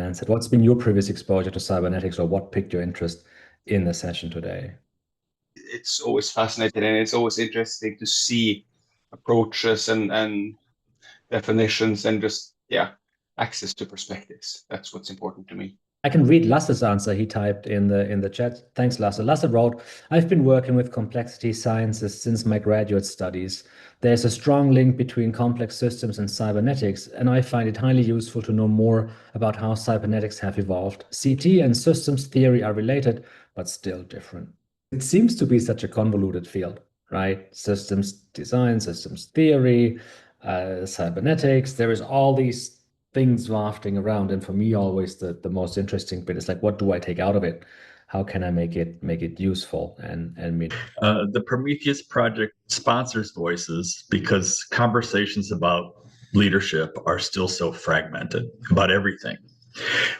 answered. What's been your previous exposure to cybernetics, or what piqued your interest in the session today? It's always fascinating, and it's always interesting to see approaches and definitions and just, yeah, access to perspectives. That's what's important to me. I can read Lasse's answer. He typed in the chat. Thanks, Lasse. Lasse wrote, I've been working with complexity sciences since my graduate studies. There's a strong link between complex systems and cybernetics, and I find it highly useful to know more about how cybernetics have evolved. CT and systems theory are related, but still different. It seems to be such a convoluted field, right? Systems design, systems theory, cybernetics. There is all these things wafting around, and for me always the most interesting bit is like, what do I take out of it? How can I make it useful and meaningful? The Prometheus project sponsors voices because conversations about leadership are still so fragmented about everything.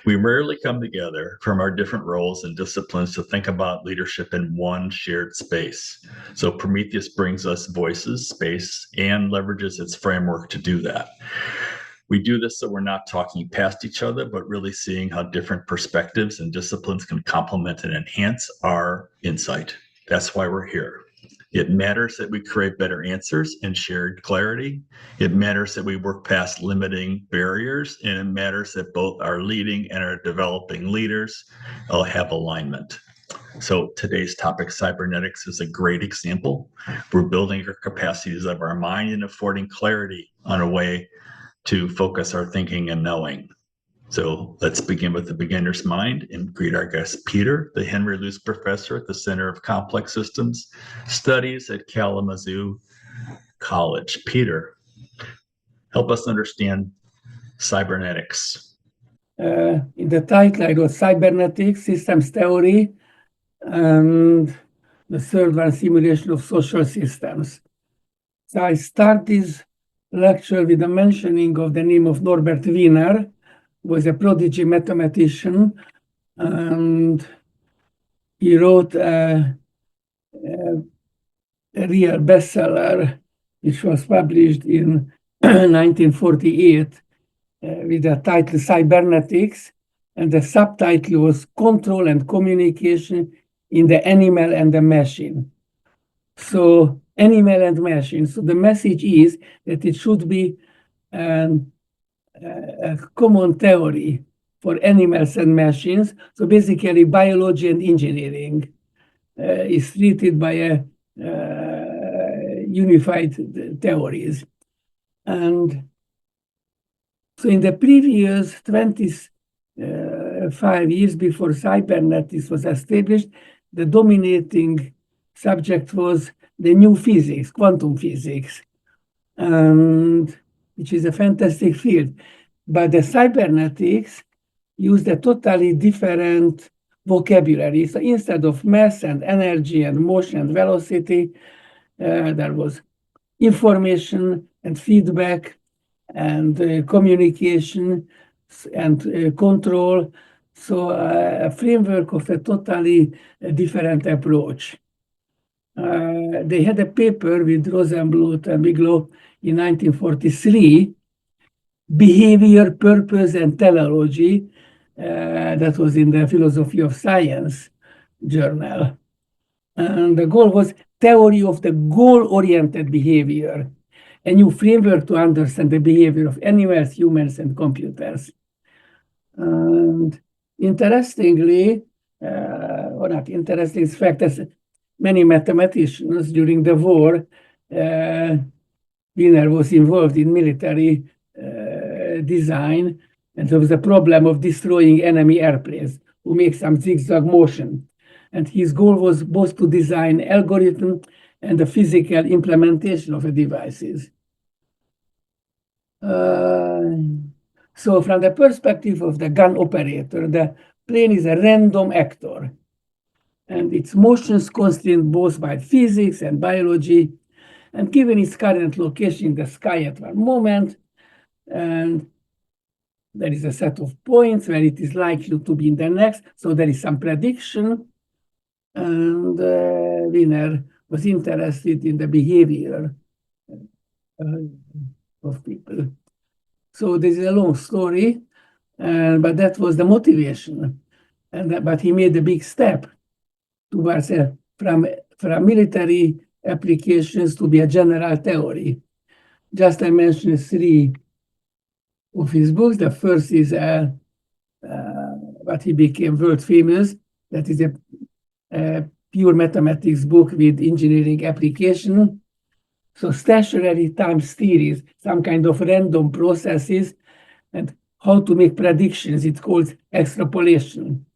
We rarely come together from our different roles and disciplines to think about leadership in one shared space. So Prometheus brings us voices, space, and leverages its framework to do that. We do this so we're not talking past each other, but really seeing how different perspectives and disciplines can complement and enhance our insight. That's why we're here. It matters that we create better answers and shared clarity. It matters that we work past limiting barriers, and it matters that both our leading and our developing leaders have alignment. So today's topic, cybernetics, is a great example. We're building our capacities of our mind and affording clarity on a way to focus our thinking and knowing. So let's begin with the beginner's mind and greet our guest, Peter, the Henry Luce Professor at the Center of Complex Systems Studies at Kalamazoo College. Peter, help us understand cybernetics. In the title, I wrote Cybernetics, Systems Theory, and the third one, Simulation of Social Systems. So I start this lecture with a mentioning of the name of Norbert Wiener, who was a prodigy mathematician, and he wrote a real bestseller, which was published in 1948 with the title Cybernetics, and the subtitle was Control and Communication in the Animal and the Machine. So animal and machine. So the message is that it should be a common theory for animals and machines. So basically, biology and engineering is treated by a unified theories. And so in the previous 25 years before cybernetics was established, the dominating subject was the new physics, quantum physics, and which is a fantastic field. But the cybernetics used a totally different vocabulary. So instead of mass and energy and motion and velocity, there was information and feedback and communication and control. So a framework of a totally different approach. They had a paper with Rosenbluth and Bigelow in 1943, Behavior, Purpose, and Teleology. That was in the Philosophy of Science journal. And the goal was theory of the goal-oriented behavior, a new framework to understand the behavior of animals, humans, and computers. And interestingly, or not interesting, it's fact that many mathematicians during the war, Wiener was involved in military design, and there was a problem of destroying enemy airplanes who make some zigzag motion. And his goal was both to design algorithm and the physical implementation of the devices. So from the perspective of the gun operator, the plane is a random actor, and its motions constrained both by physics and biology, and given its current location in the sky at one moment, and there is a set of points where it is likely to be in the next, so there is some prediction, and Wiener was interested in the behavior of people. So this is a long story, but that was the motivation. But he made a big step towards from military applications to be a general theory. Just I mentioned 3 of his books. The first is what he became world famous. That is a pure mathematics book with engineering application. So stationary time theories, some kind of random processes, and how to make predictions. It's called extrapolation.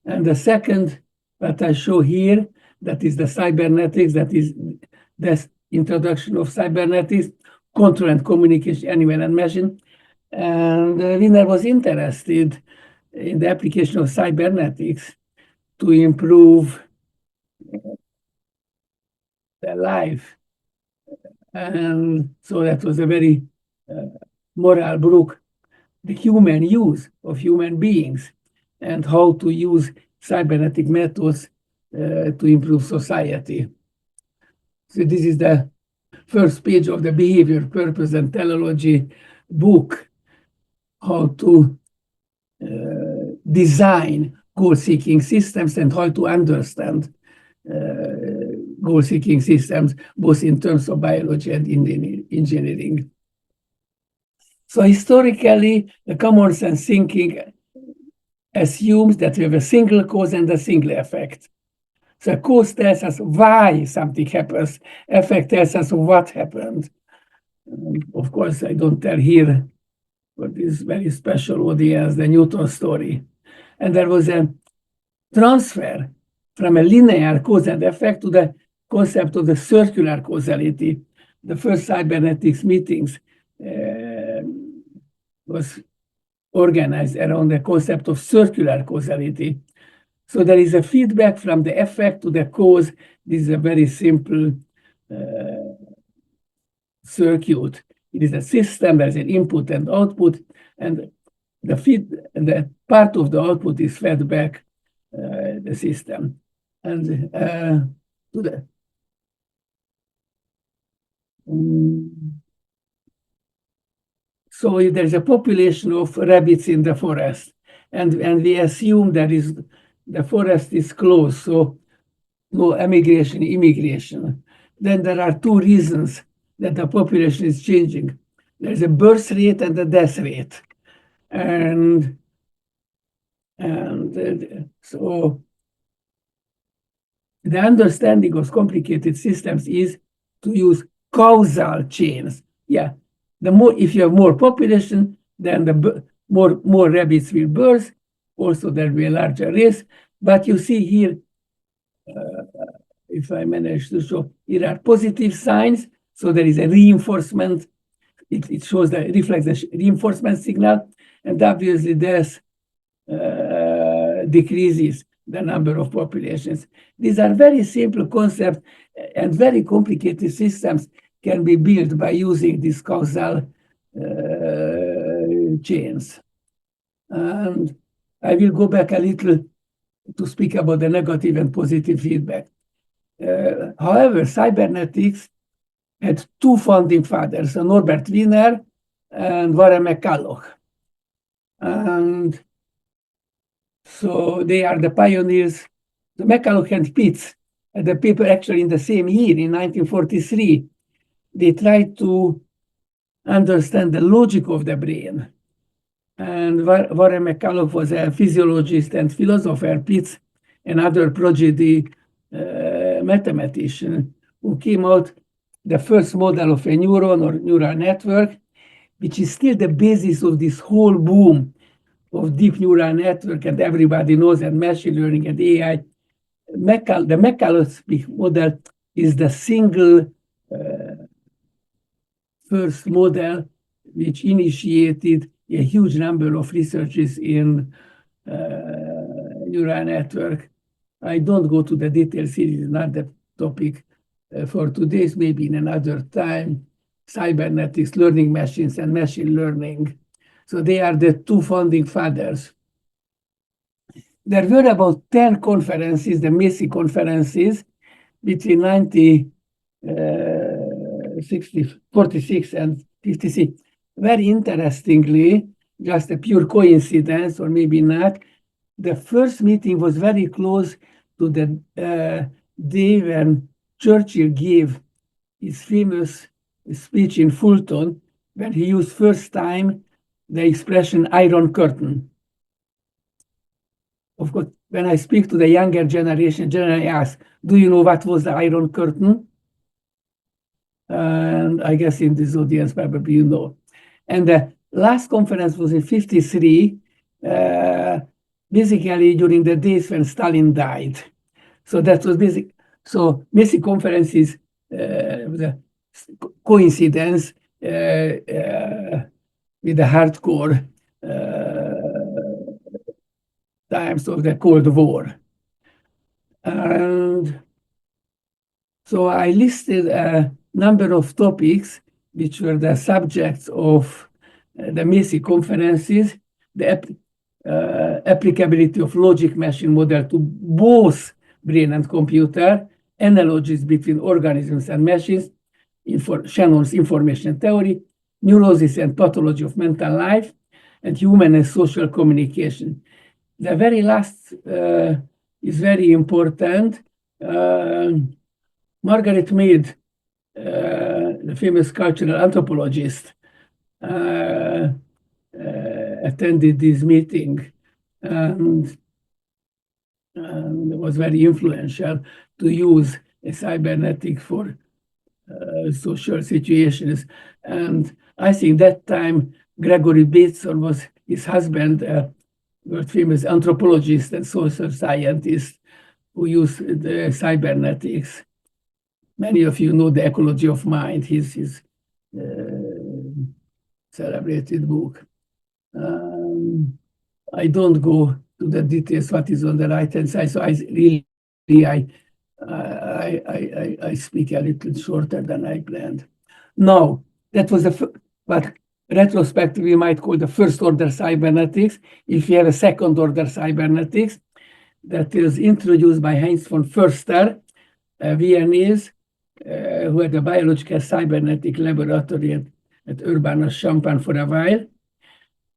And the second that I show here, that is the cybernetics, that is the introduction of cybernetics, control and communication anywhere and machine. And Wiener was interested in the application of cybernetics to improve their life. And so that was a very moral book, the human use of human beings and how to use cybernetic methods to improve society. So this is the first page of the Behavior, Purpose, and Teleology book, how to design goal-seeking systems and how to understand goal-seeking systems, both in terms of biology and engineering. So historically, the common sense thinking assumes that we have a single cause and a single effect. So cause tells us why something happens, effect tells us what happened. Of course, I don't tell here for this very special audience the Newton story. And there was a transfer from a linear cause and effect to the concept of the circular causality. The first cybernetics meetings was organized around the concept of circular causality. So there is a feedback from the effect to the cause. This is a very simple circuit. It is a system, there's an input and output, and the part of the output is fed back the system. And to the so if there's a population of rabbits in the forest, and we assume the forest is closed, so no immigration. Then there are 2 reasons that the population is changing. There's a birth rate and a death rate. And so the understanding of complicated systems is to use causal chains. Yeah, if you have more population, then the more rabbits will birth. Also, there will be a larger race. But you see here, if I manage to show, here are positive signs. So there is a reinforcement. It shows reflects the reinforcement signal, and obviously this decreases the number of populations. These are very simple concepts, and very complicated systems can be built by using these causal chains. And I will go back a little to speak about the negative and positive feedback. However, cybernetics had 2 founding fathers, Norbert Wiener and Warren McCulloch. And so they are the pioneers. The McCulloch and Pitts, the paper actually in the same year, in 1943, they tried to understand the logic of the brain. And Warren McCulloch was a physiologist and philosopher. Pitts, another prodigy mathematician, who came out the first model of a neuron or neural network, which is still the basis of this whole boom of deep neural network, and everybody knows that machine learning and AI. The McCulloch model is the single first model which initiated a huge number of researches in neural network. I don't go to the details here, it's not the topic for today's, maybe in another time. Cybernetics, learning machines, and machine learning. So they are the 2 founding fathers. There were about 10 conferences, the Macy conferences, between 1946 and 56. Very interestingly, just a pure coincidence, or maybe not. The first meeting was very close to the day when Churchill gave his famous speech in Fulton, when he used first time the expression Iron Curtain. Of course, when I speak to the younger generation, generally ask, do you know what was the Iron Curtain? And I guess in this audience, probably you know. And the last conference was in 1953, basically during the days when Stalin died. So that was basic. So basic conferences was a coincidence with the hardcore times of the Cold War. And so I listed a number of topics which were the subjects of the MACI conferences, the applicability of logic machine model to both brain and computer, analogies between organisms and machines, Shannon's information theory, neurosis and pathology of mental life, and human and social communication. The very last is very important. Margaret Mead, the famous cultural anthropologist, attended this meeting and was very influential to use a cybernetic for social situations. And I think that time Gregory Bateson was his husband, world famous anthropologist and social scientist who used the cybernetics. Many of you know The Ecology of Mind, his celebrated book. I don't go to the details what is on the right-hand side, so I speak a little shorter than I planned. Now, that was what retrospectively we might call the first-order cybernetics. If you have a second-order cybernetics, that is introduced by Heinz von Förster, Viennese, who had a biological cybernetic laboratory at Urbana-Champaign for a while,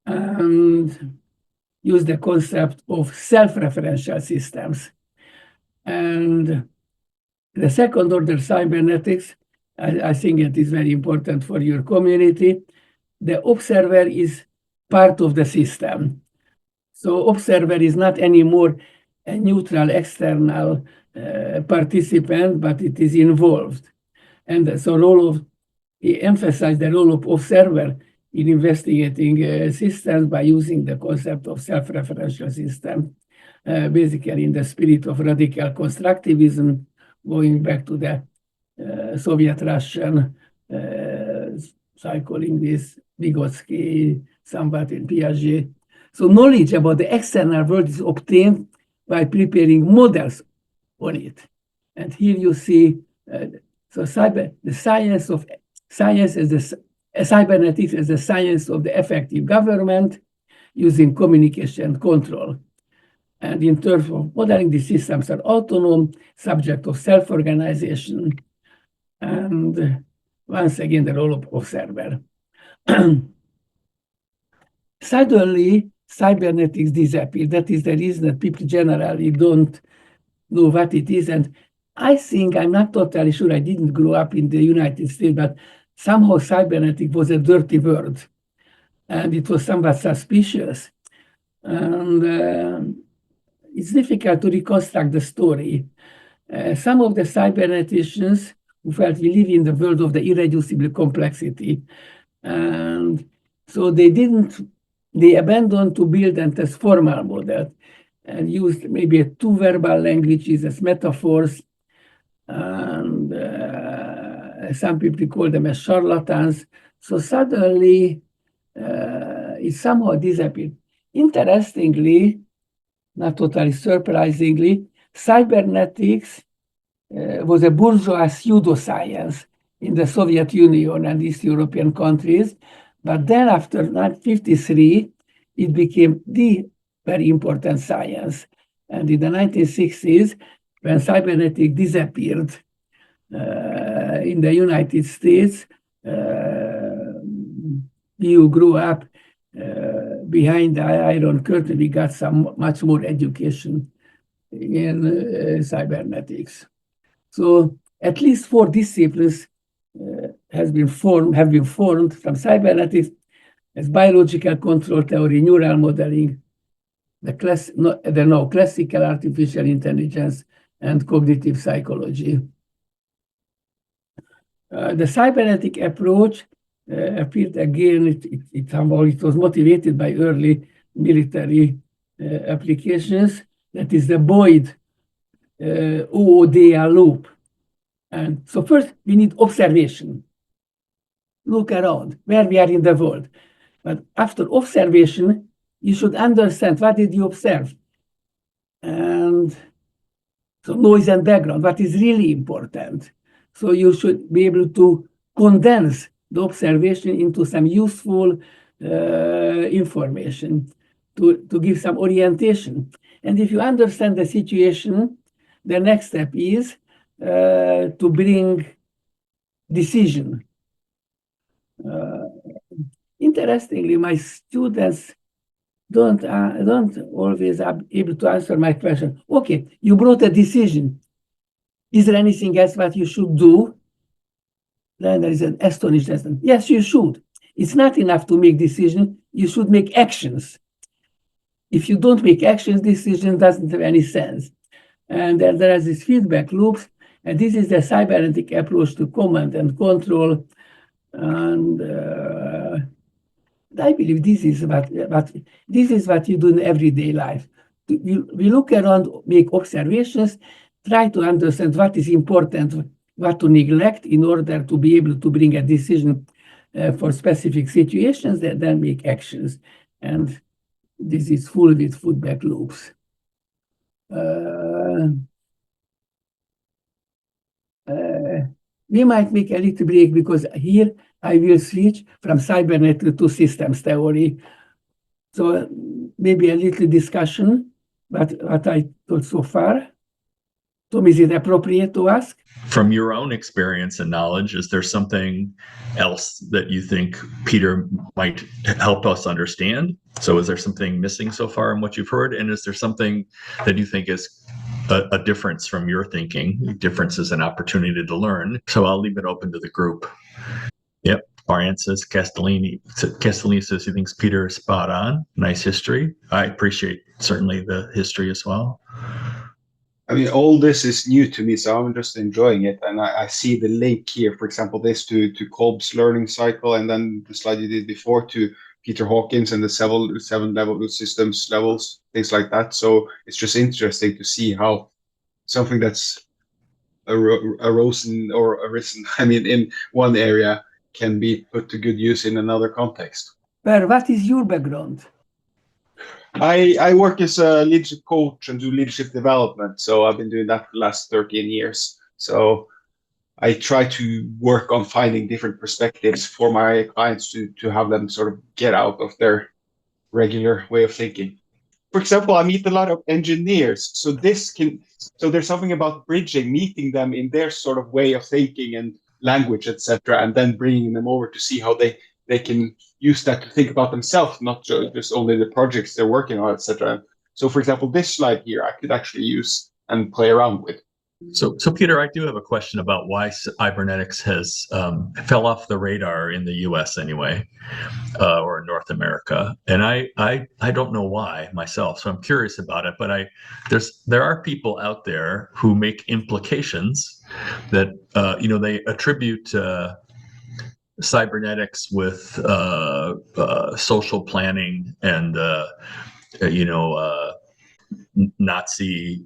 and used the concept of self-referential systems. And the second-order cybernetics, I think it is very important for your community. The observer is part of the system. So observer is not anymore a neutral external participant, but it is involved. And so he emphasized the role of observer in investigating systems by using the concept of self-referential system, basically in the spirit of radical constructivism, going back to the Soviet-Russian psycholinguist Vygotsky, somewhat in Piaget. So knowledge about the external world is obtained by preparing models on it. And here you see cybernetics as the science of the effective government using communication control. And in terms of modeling, the systems are autonomous, subject of self-organization, and once again, the role of observer. Suddenly, cybernetics disappeared. That is the reason that people generally don't know what it is. And I think, I'm not totally sure, I didn't grow up in the United States, but somehow cybernetic was a dirty word. And it was somewhat suspicious. And it's difficult to reconstruct the story. Some of the cyberneticians who felt we live in the world of the irreducible complexity. And so they abandoned to build and test formal models and used maybe two verbal languages as metaphors. And some people call them as charlatans. So suddenly it somehow disappeared. Interestingly, not totally surprisingly, cybernetics was a bourgeois pseudoscience in the Soviet Union and East European countries. But then after 1953, it became the very important science. And in the 1960s, when cybernetics disappeared in the United States, you grew up behind the Iron Curtain, we got much more education in cybernetics. So at least 4 disciplines have been formed from cybernetics as biological control theory, neural modeling, the classical artificial intelligence, and cognitive psychology. The cybernetic approach appeared again. It was motivated by early military applications. That is the Boyd OODA loop. And so first we need observation. Look around where we are in the world. But after observation, you should understand what did you observe. And so noise and background, what is really important. So you should be able to condense the observation into some useful information to give some orientation. And if you understand the situation, the next step is to bring decision. Interestingly, my students don't always able to answer my question. Okay, you brought a decision. Is there anything else what you should do? Then there is an astonishment. Yes, you should. It's not enough to make decision. You should make actions. If you don't make actions, decision doesn't have any sense. And then there is this feedback loops, and this is the cybernetic approach to command and control. And I believe this is what you do in everyday life. We look around, make observations, try to understand what is important, what to neglect in order to be able to bring a decision for specific situations, and then make actions. And this is full with feedback loops. We might make a little break because here I will switch from cybernetics to systems theory. So maybe a little discussion, but what I thought so far. Tom, is it appropriate to ask? From your own experience and knowledge, is there something else that you think Peter might help us understand? So is there something missing so far in what you've heard? And is there something that you think is a difference from your thinking? Difference is an opportunity to learn. So I'll leave it open to the group. Yep. Ariane says Castellini says he thinks Peter is spot on. Nice history. I appreciate certainly the history as well. I mean, all this is new to me, so I'm just enjoying it. And I see the link here, for example, this to Kolb's learning cycle, and then the slide you did before to Peter Hawkins and the seven level systems levels, things like that. So it's just interesting to see how something that's arisen, I mean, in one area can be put to good use in another context. Per, what is your background? I work as a leadership coach and do leadership development. So I've been doing that for the last 13 years. So I try to work on finding different perspectives for my clients to have them sort of get out of their regular way of thinking. For example, I meet a lot of engineers. So there's something about bridging, meeting them in their sort of way of thinking and language, etc., and then bringing them over to see how they can use that to think about themselves, not just only the projects they're working on, etc. So, for example, this slide here, I could actually use and play around with. So Peter, I do have a question about why cybernetics has fell off the radar in the U.S. anyway, or North America, and I don't know why myself. So I'm curious about it. But there are people out there who make implications that they attribute cybernetics with social planning and Nazi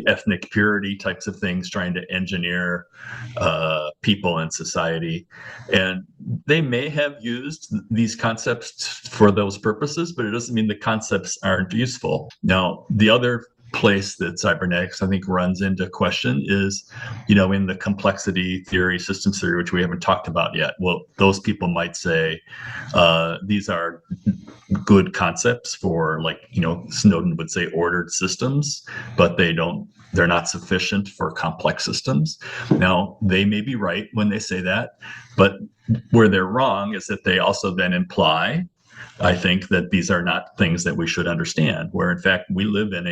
ethnic purity types of things, trying to engineer people and society. And they may have used these concepts for those purposes, but it doesn't mean the concepts aren't useful. Now, the other place that cybernetics, I think, runs into question is, in the complexity theory, systems theory, which we haven't talked about yet. Well, those people might say these are good concepts for, Snowden would say, ordered systems, but they're not sufficient for complex systems. Now, they may be right when they say that, but where they're wrong is that they also then imply I think that these are not things that we should understand, where in fact we live in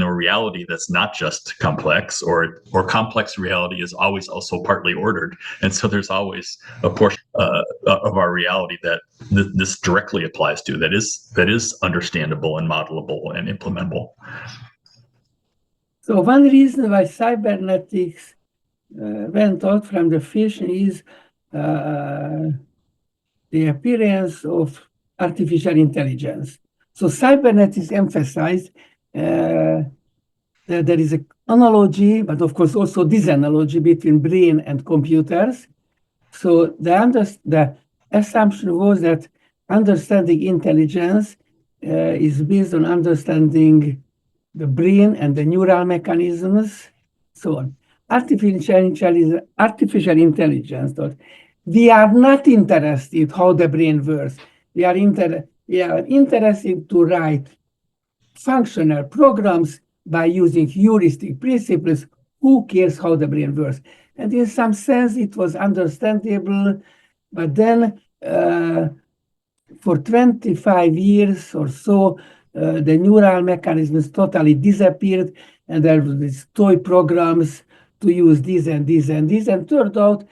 a reality that's not just complex, or complex reality is always also partly ordered. And so there's always a portion of our reality that this directly applies to, that is understandable and modelable and implementable. So one reason why cybernetics went out from the fiction is the appearance of artificial intelligence. So cybernetics emphasized that there is an analogy, but of course also disanalogy between brain and computers. So the assumption was that understanding intelligence is based on understanding the brain and the neural mechanisms, so on. Artificial intelligence thought, we are not interested how the brain works. We are interested to write functional programs by using heuristic principles. Who cares how the brain works? And in some sense, it was understandable. But then for 25 years or so, the neural mechanisms totally disappeared, and there were these toy programs to use this and this and this. And turned out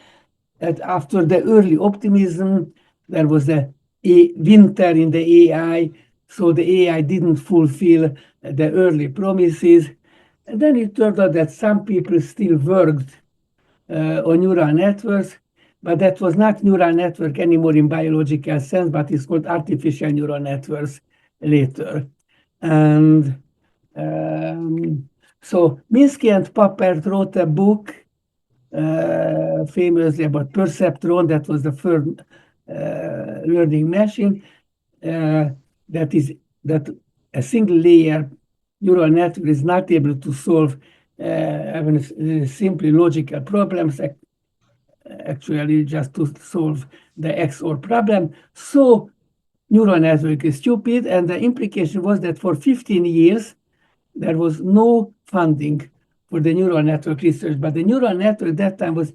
that after the early optimism, there was a winter in the AI, so the AI didn't fulfill the early promises. And then it turned out that some people still worked on neural networks, but that was not neural network anymore in biological sense, but it's called artificial neural networks later. And so Minsky and Papert wrote a book famously about perceptron, that was the first learning machine, that a single layer neural network is not able to solve even simply logical problems, actually just to solve the XOR problem. So neural network is stupid, and the implication was that for 15 years, there was no funding for the neural network research. But the neural network at that time was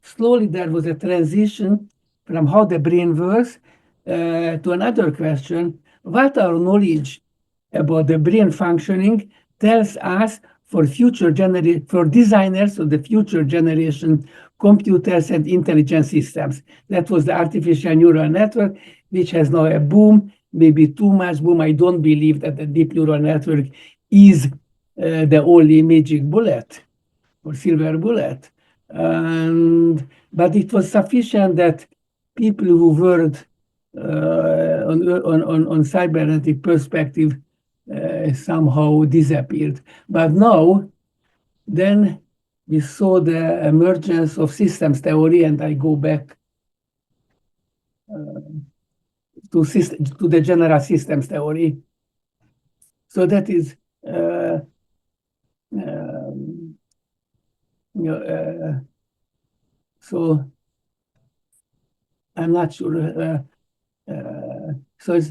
slowly, there was a transition from how the brain works to another question: what our knowledge about the brain functioning tells us for for designers of the future generation computers and intelligent systems. That was the artificial neural network, which has now a boom, maybe too much boom. I don't believe that the deep neural network is the only magic bullet or silver bullet. But it was sufficient that people who worked on cybernetic perspective somehow disappeared. But now, then we saw the emergence of systems theory, and I go back to the general systems theory. So that is so I'm not sure. So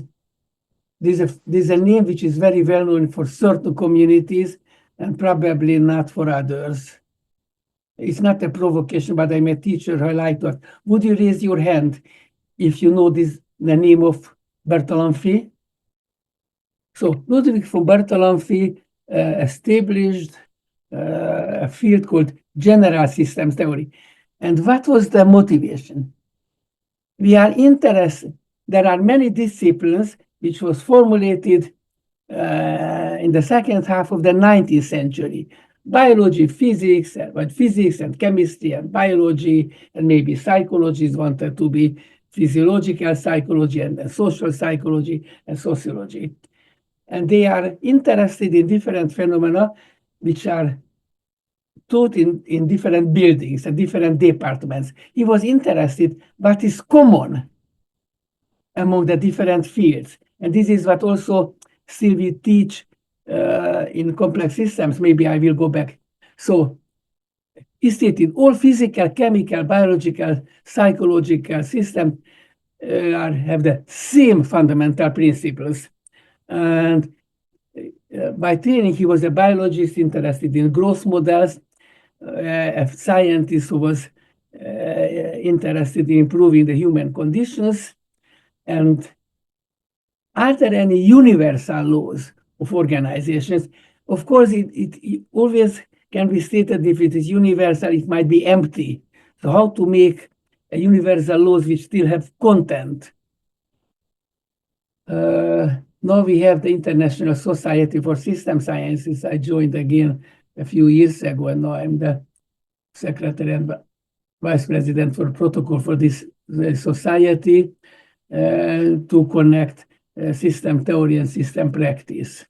there's a name which is very well known for certain communities and probably not for others. It's not a provocation, but I'm a teacher. I like to ask, would you raise your hand if you know the name of Bertalanffy? So Ludwig von Bertalanffy established a field called general systems theory. And what was the motivation? We are interested. There are many disciplines which was formulated in the second half of the 19th century. Biology, physics, but physics and chemistry and biology, and maybe psychology is wanted to be physiological psychology and social psychology and sociology. And they are interested in different phenomena which are taught in different buildings and different departments. He was interested what is common among the different fields. And this is what also still we teach in complex systems. Maybe I will go back. So he stated all physical, chemical, biological, psychological systems have the same fundamental principles. And by training, he was a biologist interested in growth models, a scientist who was interested in improving the human conditions. And are there any universal laws of organizations? Of course, it always can be stated if it is universal, it might be empty. So how to make a universal laws which still have content? Now we have the International Society for System Sciences. I joined again a few years ago, and now I'm the secretary and vice president for protocol for this society to connect system theory and system practice.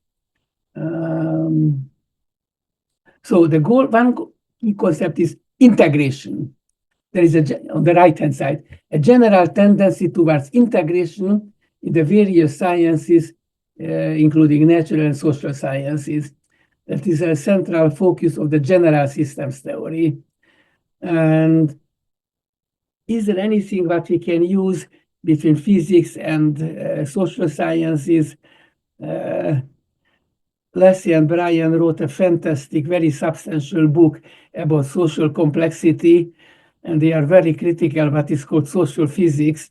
So the goal, one key concept is integration. There is on the right-hand side, a general tendency towards integration in the various sciences, including natural and social sciences. That is a central focus of the general systems theory. And is there anything that we can use between physics and social sciences? Leslie and Brian wrote a fantastic, very substantial book about social complexity, and they are very critical what is called social physics.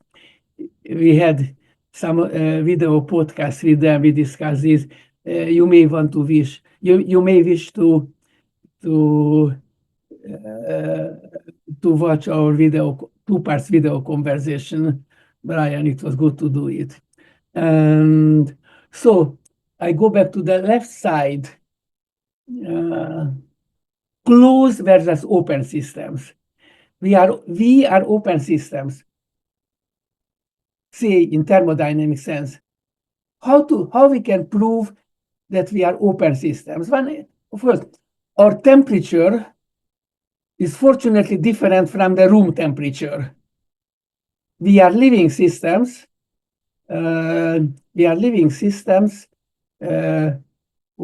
We had some video podcasts with them. We discussed this. You may want to wish. You may wish to watch our video, 2 parts video conversation. Brian, it was good to do it. And so I go back to the left side. Closed versus open systems. We are open systems. Say in thermodynamic sense. How we can prove that we are open systems? One, of course, our temperature is fortunately different from the room temperature. We are living systems. Who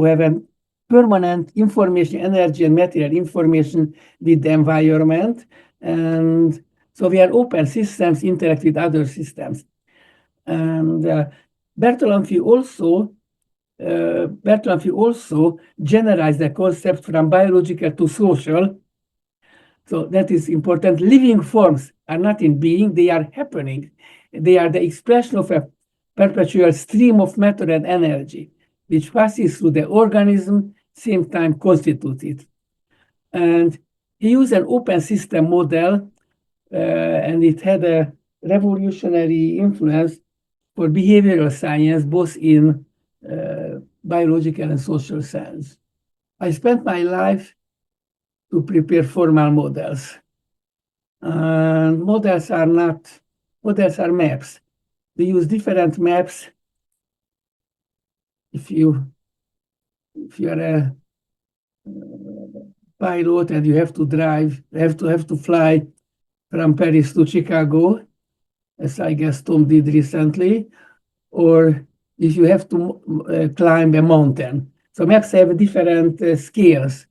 have a permanent information, energy, and material information with the environment. And so we are open systems, interact with other systems. And Bertalanffy also generalized the concept from biological to social. So that is important. Living forms are not in being, they are happening. They are the expression of a perpetual stream of matter and energy, which passes through the organism, same time constitutes it. And he used an open system model, and it had a revolutionary influence for behavioral science, both in biological and social sense. I spent my life to prepare formal models. And models are maps. We use different maps. If you are a pilot and you have to fly from Paris to Chicago, as I guess Tom did recently, or if you have to climb a mountain. So maps have different scales.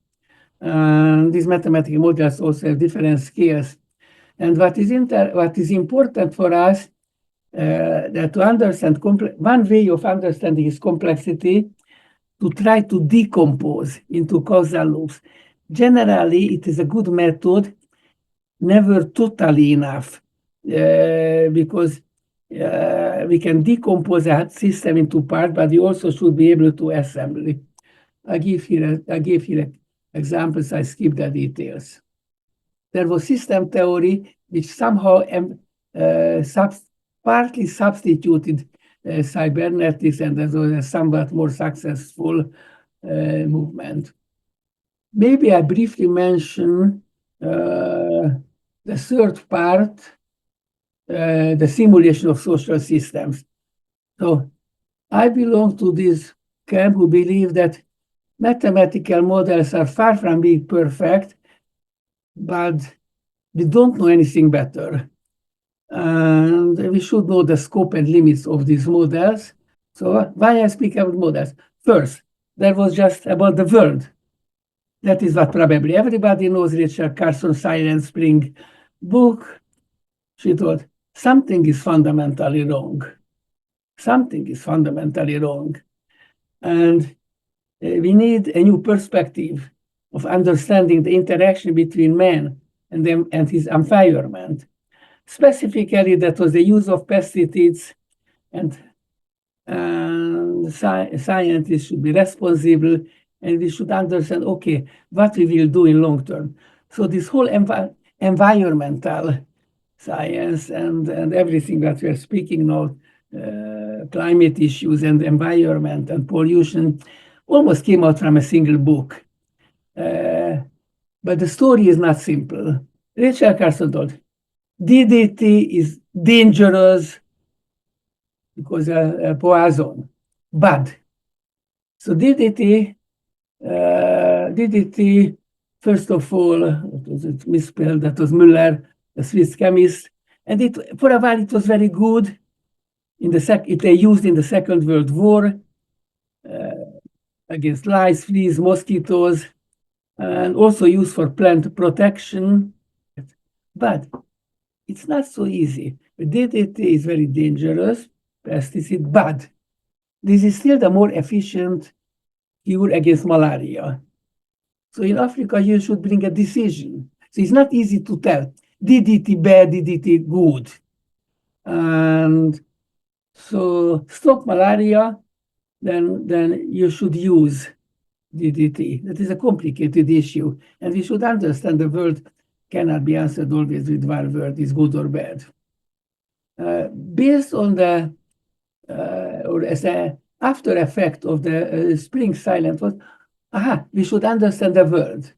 And these mathematical models also have different scales. And what is important for us that to understand one way of understanding is complexity, to try to decompose into causal loops. Generally, it is a good method, never totally enough, because we can decompose a system into parts, but we also should be able to assemble it. I gave here examples. I skipped the details. There was system theory which somehow partly substituted cybernetics, and there was a somewhat more successful movement. Maybe I briefly mention the third part, the simulation of social systems. So I belong to this camp who believe that mathematical models are far from being perfect, but we don't know anything better. And we should know the scope and limits of these models. So why I speak about models? First, there was just about the world. That is what probably everybody knows. Rachel Carson's Silent Spring book. She thought something is fundamentally wrong. Something is fundamentally wrong. And we need a new perspective of understanding the interaction between man and his environment. Specifically, that was the use of pesticides and and scientists should be responsible, and we should understand, okay, what we will do in long term. So this whole environmental science and everything that we are speaking now, climate issues and environment and pollution, almost came out from a single book. But the story is not simple. Rachel Carson told, DDT is dangerous because poison, bad. So DDT, first of all, it was misspelled, that was Müller, a Swiss chemist, and for a while it was very good. They used in the Second World War against lice, fleas, mosquitoes, and also used for plant protection. But it's not so easy. DDT is very dangerous pesticide, but this is still the more efficient cure against malaria. So in Africa, you should bring a decision. So it's not easy to tell DDT bad, DDT good. And so stop malaria, then you should use DDT. That is a complicated issue. And we should understand the world cannot be answered always with one word, is good or bad. Based on the, or as an after effect of the spring silence was, we should understand the world,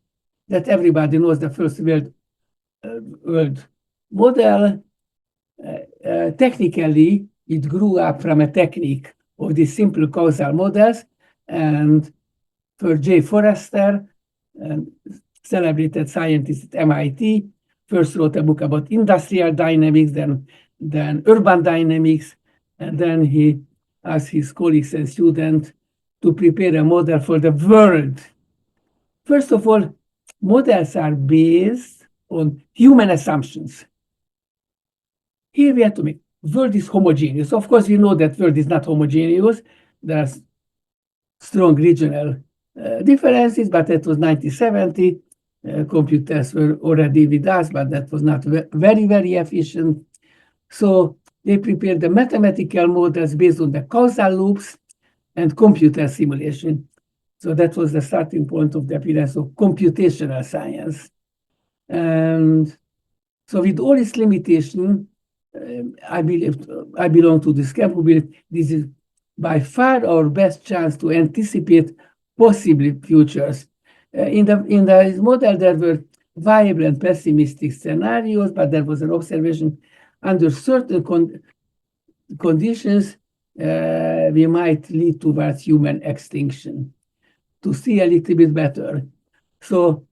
that everybody knows the first world model. Technically, it grew up from a technique of these simple causal models, and for J. Forrester, celebrated scientist at MIT, first wrote a book about industrial dynamics, then urban dynamics, and then he asked his colleagues and students to prepare a model for the world. First of all, models are based on human assumptions. Here we have to make world is homogeneous. Of course, we know that world is not homogeneous. There are strong regional differences, but that was 1970. Computers were already with us, but that was not very, very efficient. So they prepared the mathematical models based on the causal loops and computer simulation. So that was the starting point of the appearance of computational science. And so with all its limitation, I belong to this camp who believe this is by far our best chance to anticipate possible futures. In the model, there were viable and pessimistic scenarios, but there was an observation under certain conditions, we might lead towards human extinction. To see a little bit better. So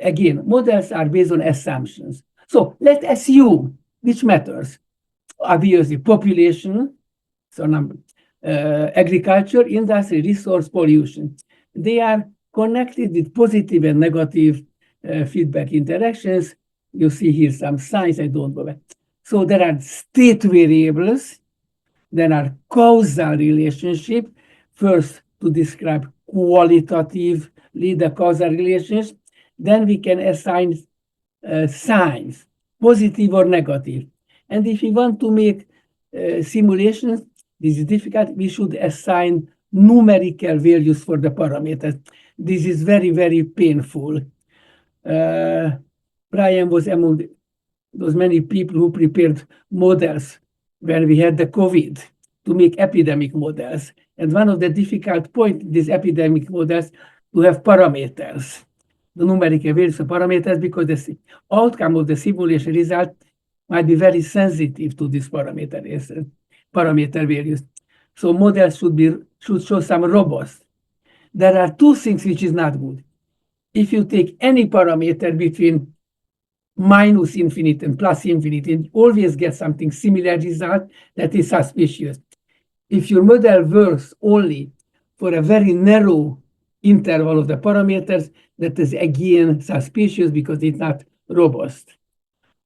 again, models are based on assumptions. So let's assume which matters. Obviously, population, so agriculture, industry, resource, pollution. They are connected with positive and negative feedback interactions. You see here some signs, I don't know. So there are state variables, there are causal relationships. First, to describe qualitatively the causal relations, then we can assign signs, positive or negative. And if we want to make simulations, this is difficult, we should assign numerical values for the parameters. This is very, very painful. Brian was among those many people who prepared models when we had the COVID to make epidemic models. And one of the difficult points in these epidemic models to have parameters, the numerical values of parameters, because the outcome of the simulation result might be very sensitive to these parameter values. So models should show some robust. There are two things which is not good. If you take any parameter between minus infinite and plus infinite, you always get something similar result that is suspicious. If your model works only for a very narrow interval of the parameters, that is again suspicious because it's not robust.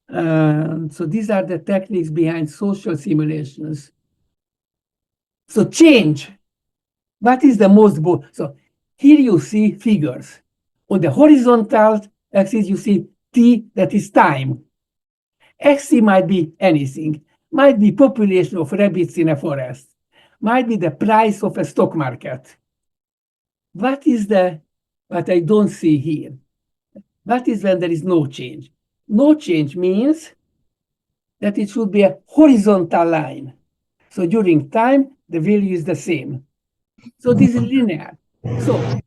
So these are the techniques behind social simulations. So change. What is the most bold? So here you see figures. On the horizontal axis, you see T, that is time. XC might be anything. Might be population of rabbits in a forest. might be the price of a stock market. What I don't see here? What is when there is no change? No change means that it should be a horizontal line. So during time, the value is the same. So this is linear. So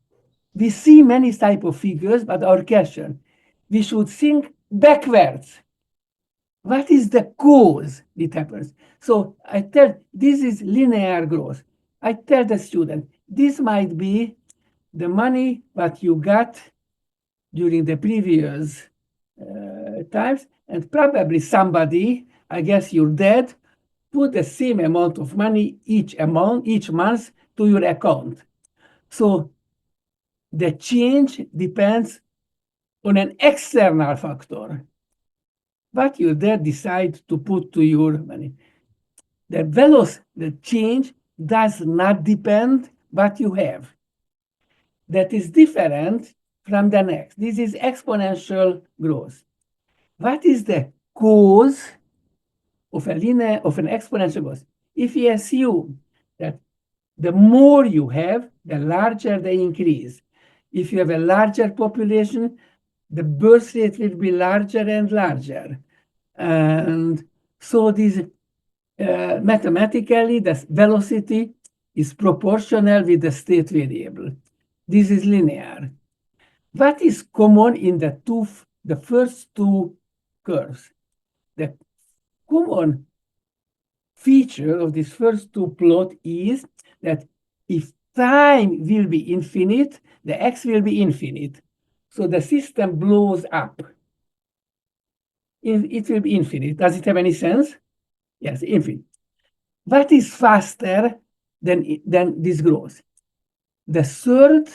we see many type of figures, but our question, we should think backwards. What is the cause it happens? So I tell, this is linear growth. I tell the student, this might be the money that you got during the previous times, and probably somebody, I guess your dad, put the same amount of money each month to your account. So the change depends on an external factor. What your dad decide to put to your money. The change does not depend what you have. That is different from the next. This is exponential growth. What is the cause of an exponential growth? If we assume that the more you have, the larger the increase. If you have a larger population, the birth rate will be larger and larger. And so this mathematically, the velocity is proportional with the state variable. This is linear. What is common in the first two curves? The common feature of this first two plot is that if time will be infinite, the x will be infinite. So the system blows up. It will be infinite. Does it have any sense? Yes, infinite. What is faster than this growth? The third,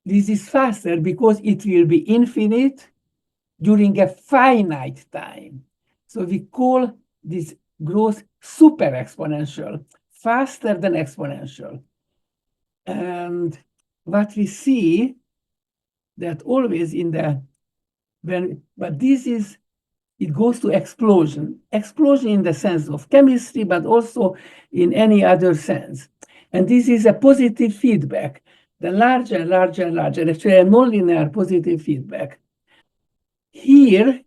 this is faster because it will be infinite during a finite time. So we call this growth super exponential, faster than exponential. And what we see that always but this is, it goes to explosion. Explosion in the sense of chemistry, but also in any other sense. And this is a positive feedback. The larger, larger, larger, actually a nonlinear positive feedback. Here,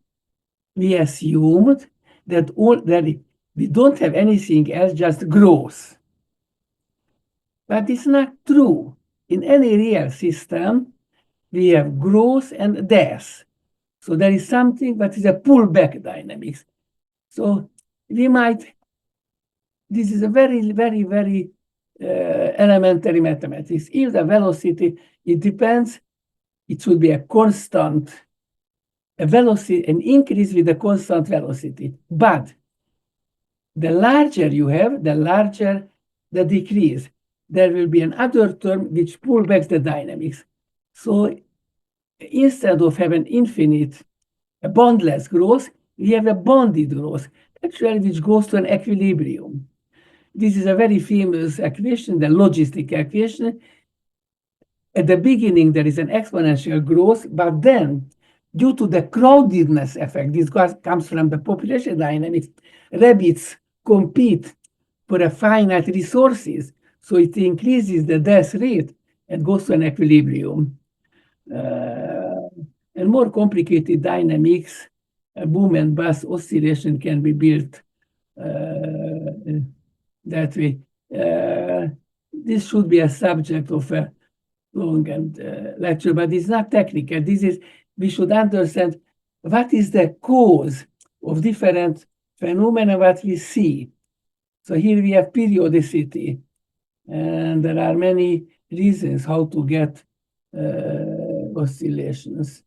we assumed that we don't have anything else, just growth. But it's not true. In any real system, we have growth and death. So there is something that is a pullback dynamics. So this is a very, very, very elementary mathematics. If the velocity, it depends, it should be a constant, an increase with a constant velocity. But the larger you have, the larger the decrease. There will be another term which pulls back the dynamics. So instead of having infinite, a bondless growth, we have a bonded growth, actually, which goes to an equilibrium. This is a very famous equation, the logistic equation. At the beginning, there is an exponential growth, but then, due to the crowdedness effect, this comes from the population dynamics, rabbits compete for a finite resources, so it increases the death rate and goes to an equilibrium. And more complicated dynamics, a boom and bust oscillation can be built that way. This should be a subject of a long lecture, but it's not technical. We should understand what is the cause of different phenomena that we see. So here we have periodicity, and there are many reasons how to get oscillations.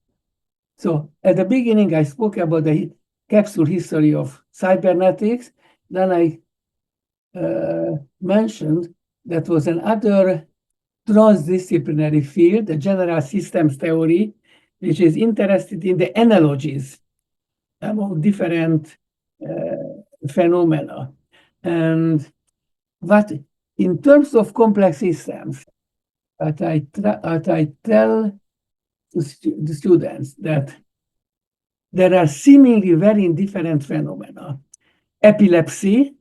So at the beginning, I spoke about the capsule history of cybernetics. Then I mentioned that was another transdisciplinary field, the general systems theory, which is interested in the analogies among different phenomena. And what, in terms of complex systems, what I tell the students that there are seemingly very different phenomena. Epilepsy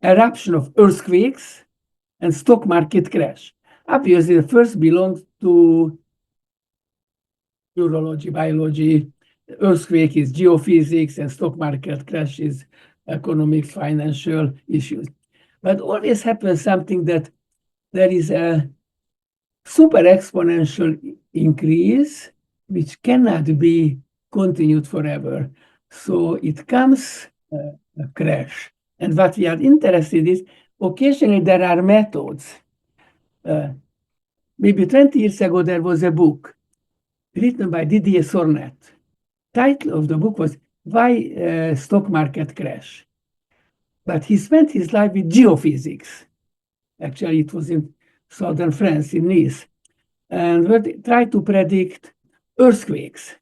eruption of earthquakes and stock market crash. Obviously, the first belongs to neurology, biology. Earthquake is geophysics, and stock market crash is economics, financial issues. But always happens something that there is a super exponential increase which cannot be continued forever. So it comes a crash. And what we are interested in is occasionally there are methods. Maybe 20 years ago, there was a book written by Didier Sornet. Title of the book was Why Stock Market Crash? But he spent his life with geophysics. Actually, it was in southern France, in Nice, and tried to predict earthquakes.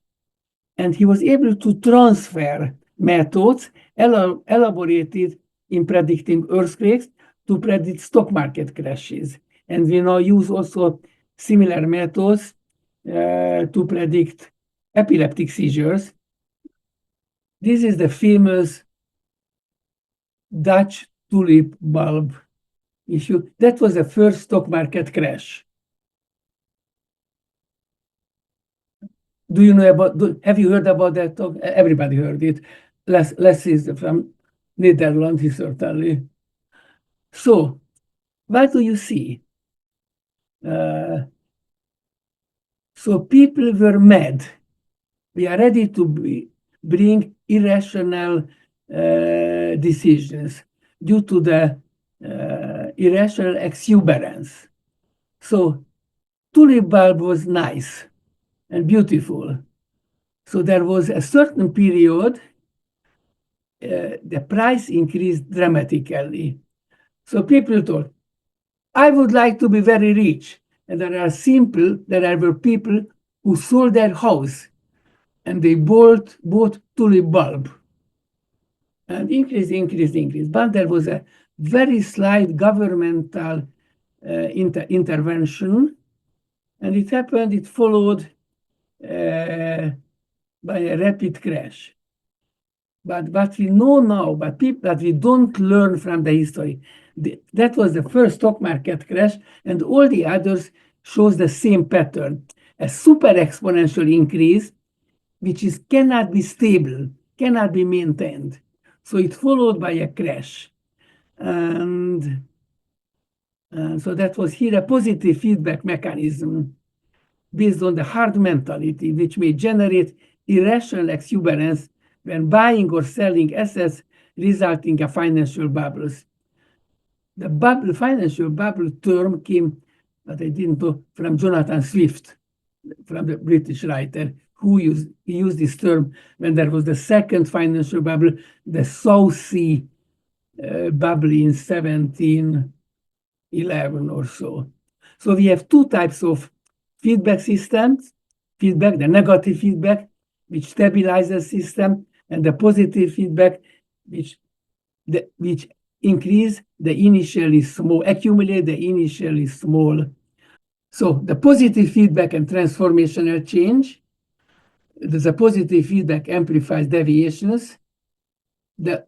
And he was able to transfer methods elaborated in predicting earthquakes to predict stock market crashes. And we now use also similar methods to predict epileptic seizures. This is the famous Dutch tulip bulb issue. That was the first stock market crash. Do you know about, have you heard about that talk? Everybody heard it. Les is from Netherlands, certainly. So, what do you see? So people were mad. We are ready to bring irrational decisions due to the irrational exuberance. So tulip bulb was nice and beautiful. So there was a certain period, the price increased dramatically. So people thought, I would like to be very rich. And there were people who sold their house and they bought tulip bulb. And increased. But there was a very slight governmental intervention. And it followed by a rapid crash. But what we know now, but that we don't learn from the history, that was the first stock market crash, and all the others shows the same pattern, a super exponential increase, which cannot be stable, cannot be maintained. So it followed by a crash. And so that was here a positive feedback mechanism based on the hard mentality, which may generate irrational exuberance when buying or selling assets, resulting in financial bubbles. The financial bubble term came, but I didn't know, from Jonathan Swift, from the British writer, who used this term when there was the second financial bubble, the South Sea bubble in 1711 or so. So we have two types of feedback systems, the negative feedback, which stabilizes system, and the positive feedback, which increase the initially small, accumulate the initially small. So the positive feedback and transformational change, the positive feedback amplifies deviations. The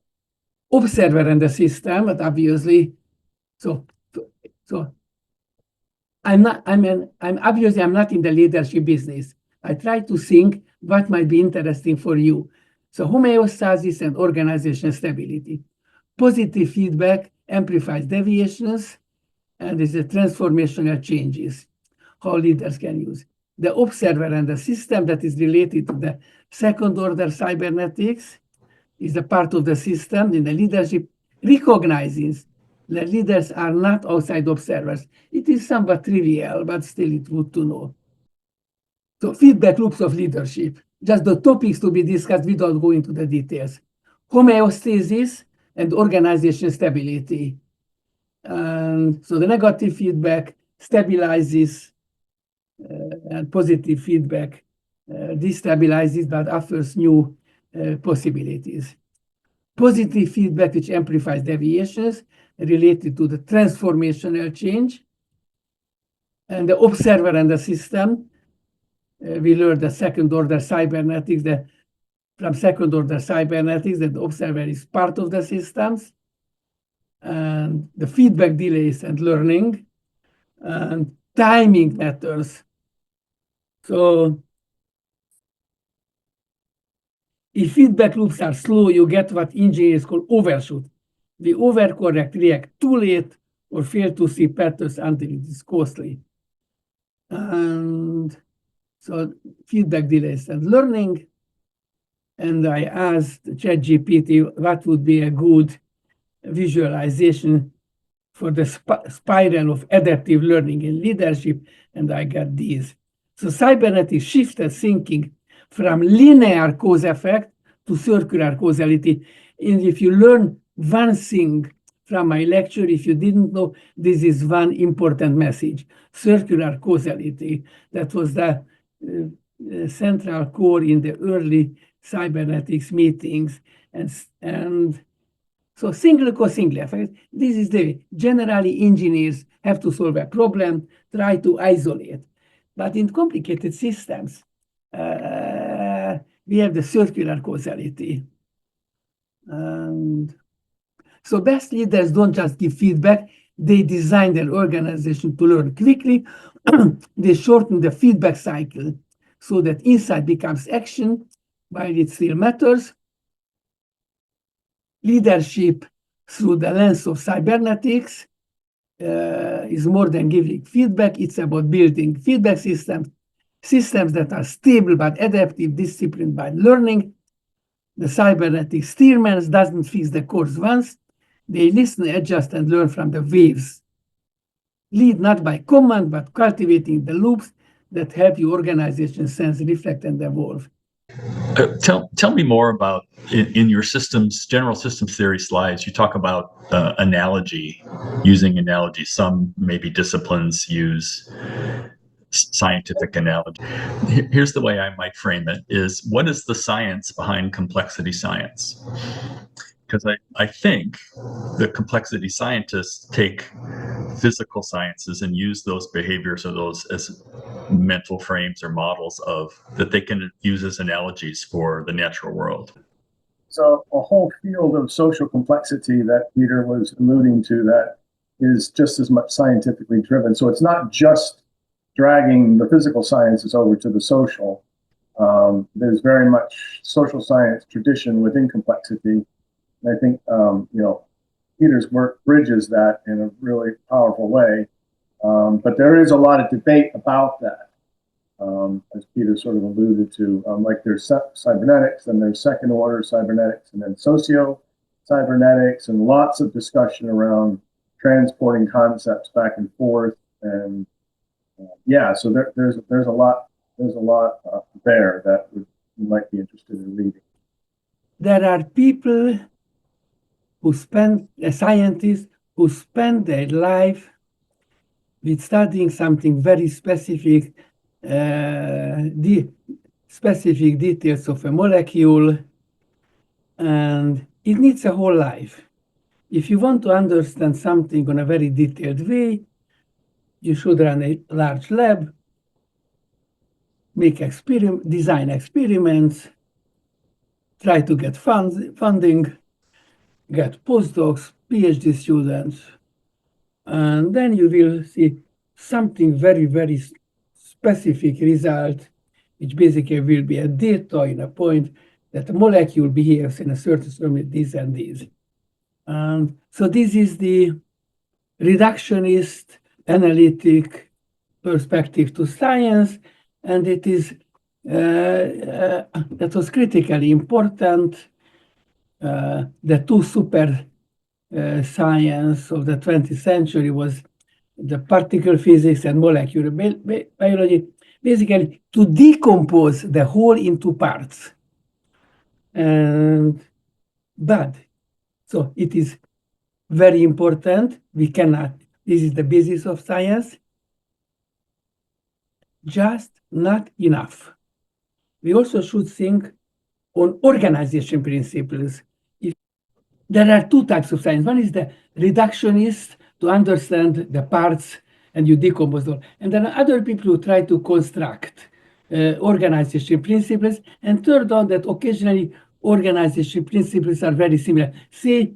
observer and the system, but obviously, I'm obviously not in the leadership business. I try to think what might be interesting for you. So homeostasis and organization stability. Positive feedback amplifies deviations, and is a transformational changes, how leaders can use. The observer and the system that is related to the second order cybernetics is a part of the system in the leadership recognizes that leaders are not outside observers. It is somewhat trivial, but still it's good to know. So feedback loops of leadership, just the topics to be discussed without going into the details. Homeostasis and organization stability. So the negative feedback stabilizes and positive feedback destabilizes but offers new possibilities. Positive feedback which amplifies deviations related to the transformational change. And the observer and the system, we learned the second order cybernetics, from second order cybernetics, that the observer is part of the systems. and the feedback delays and learning, and timing matters. So if feedback loops are slow, you get what engineers call overshoot. We overcorrect, react too late, or fail to see patterns until it is costly. And so feedback delays and learning. And I asked ChatGPT what would be a good visualization for the spiral of adaptive learning in leadership, and I got these. So cybernetics shifted thinking from linear cause effect to circular causality. And if you learn one thing from my lecture, if you didn't know, this is one important message: circular causality. That was the central core in the early cybernetics meetings, and so single cause, single effect. This is the generally engineers have to solve a problem, try to isolate. But in complicated systems, we have the circular causality. And so best leaders don't just give feedback, they design their organization to learn quickly. They shorten the feedback cycle so that insight becomes action while it still matters. Leadership through the lens of cybernetics is more than giving feedback. It's about building feedback systems that are stable but adaptive, disciplined by learning. The cybernetic steerman doesn't fix the course once. They listen, adjust, and learn from the waves. Lead not by command, but cultivating the loops that help your organization sense, reflect, and evolve. Tell me more about in your general systems theory slides. You talk about using analogy. Some maybe disciplines use scientific analogy. Here's the way I might frame it: is what is the science behind complexity science? Because I think the complexity scientists take physical sciences and use those behaviors or those as mental frames or models that they can use as analogies for the natural world. So a whole field of social complexity that Peter was alluding to that is just as much scientifically driven. So it's not just dragging the physical sciences over to the social. There's very much social science tradition within complexity. And I think, Peter's work bridges that in a really powerful way. But there is a lot of debate about that, as Peter sort of alluded to. Like there's cybernetics, and there's second order cybernetics, and then socio-cybernetics, and lots of discussion around transporting concepts back and forth. And so there's a lot there that you might be interested in reading. There are people scientists who spend their life with studying something very specific, the specific details of a molecule, and it needs a whole life. If you want to understand something in a very detailed way, you should run a large lab, design experiments, try to get funding, get postdocs, Ph.D. students, and then you will see something very, very specific result, which basically will be a data in a point that the molecule behaves in a certain way, this and this. And so this is the reductionist analytic perspective to science, and it is that was critically important. The two super science of the 20th century was the particle physics and molecular biology, basically to decompose the whole into parts. But so it is very important. This is the basis of science, just not enough. We also should think on organization principles. There are two types of science. One is the reductionist, to understand the parts and you decompose them. And then other people who try to construct organization principles. And third on that occasionally organization principles are very similar. Say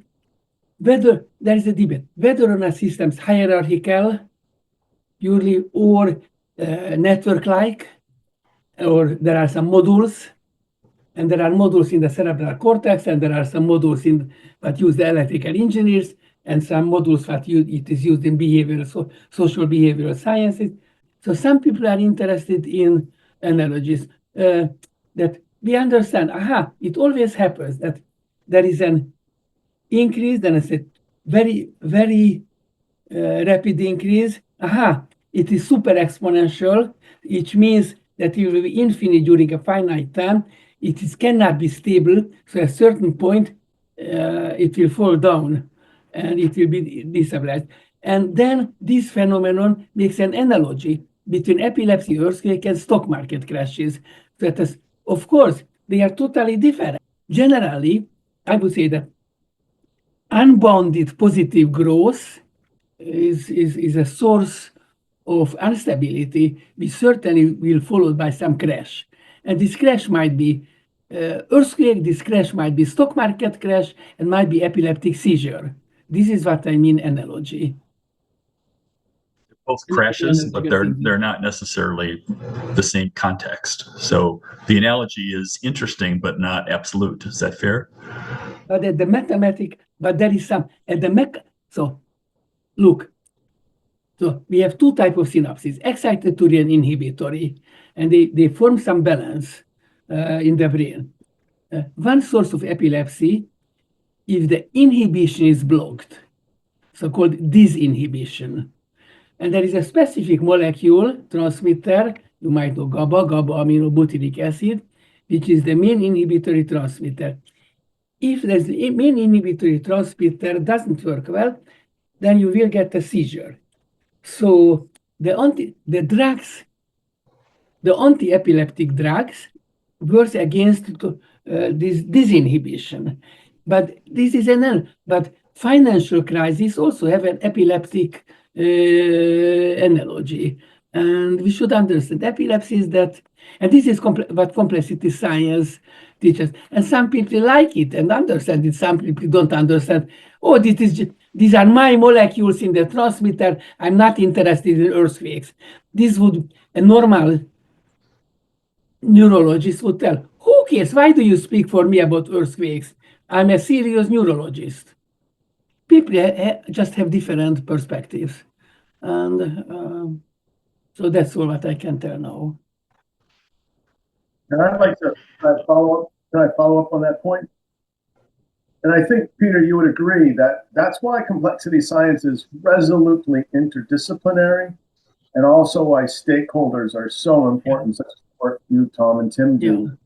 whether there is a debate whether or not systems hierarchical purely or network-like, or there are some modules, and there are modules in the cerebral cortex, and there are some modules in that use the electrical engineers, and some modules that it is used in behavioral, social behavioral sciences. So some people are interested in analogies that we understand. It always happens that there is an increase, then it's a very, very rapid increase. It is super exponential, which means that it will be infinite during a finite time. It cannot be stable, so at a certain point, it will fall down and it will be destabilized. And then this phenomenon makes an analogy between epilepsy, earthquake, and stock market crashes. That is, of course, they are totally different. Generally, I would say that unbounded positive growth is a source of instability, which certainly will be followed by some crash. And this crash might be earthquake, this crash might be stock market crash, and might be epileptic seizure. This is what I mean analogy. Both crashes, but they're not necessarily the same context. So the analogy is interesting, but not absolute. Is that fair? But at the mathematic, but there is some at the so look. So we have two types of synapses, excitatory and inhibitory, and they form some balance in the brain. One source of epilepsy, if the inhibition is blocked, so-called disinhibition. And there is a specific molecule, transmitter, you might know GABA, aminobutyric acid, which is the main inhibitory transmitter. If the main inhibitory transmitter doesn't work well, then you will get a seizure. So the anti-epileptic drugs work against this disinhibition. But this is but financial crises also have an epileptic analogy. And we should understand epilepsy is that, and this is what complexity science teaches. And some people like it and understand it. Some people don't understand. Oh, these are my molecules in the transmitter. I'm not interested in earthquakes. This would a normal neurologist would tell, who cares? Why do you speak for me about earthquakes? I'm a serious neurologist. People just have different perspectives. And so that's all what I can tell now. And I'd like to follow up on that point? And I think, Peter, you would agree that that's why complexity science is resolutely interdisciplinary, and also why stakeholders are so important, such as what you, Tom, and Tim do.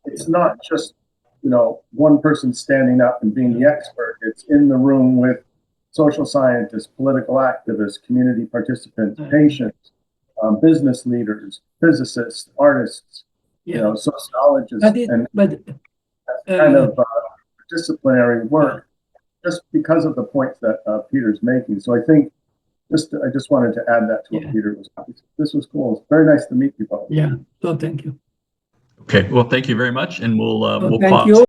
It's not just, one person standing up and being the expert. It's in the room with social scientists, political activists, community participants, patients, business leaders, physicists, artists, sociologists, kind of disciplinary work, just because of the points that Peter's making. So I think I just wanted to add that to what Peter was. This was cool. It's very nice to meet you both. Yeah. So thank you. Okay. Well, thank you very much, and we'll thank pause. you.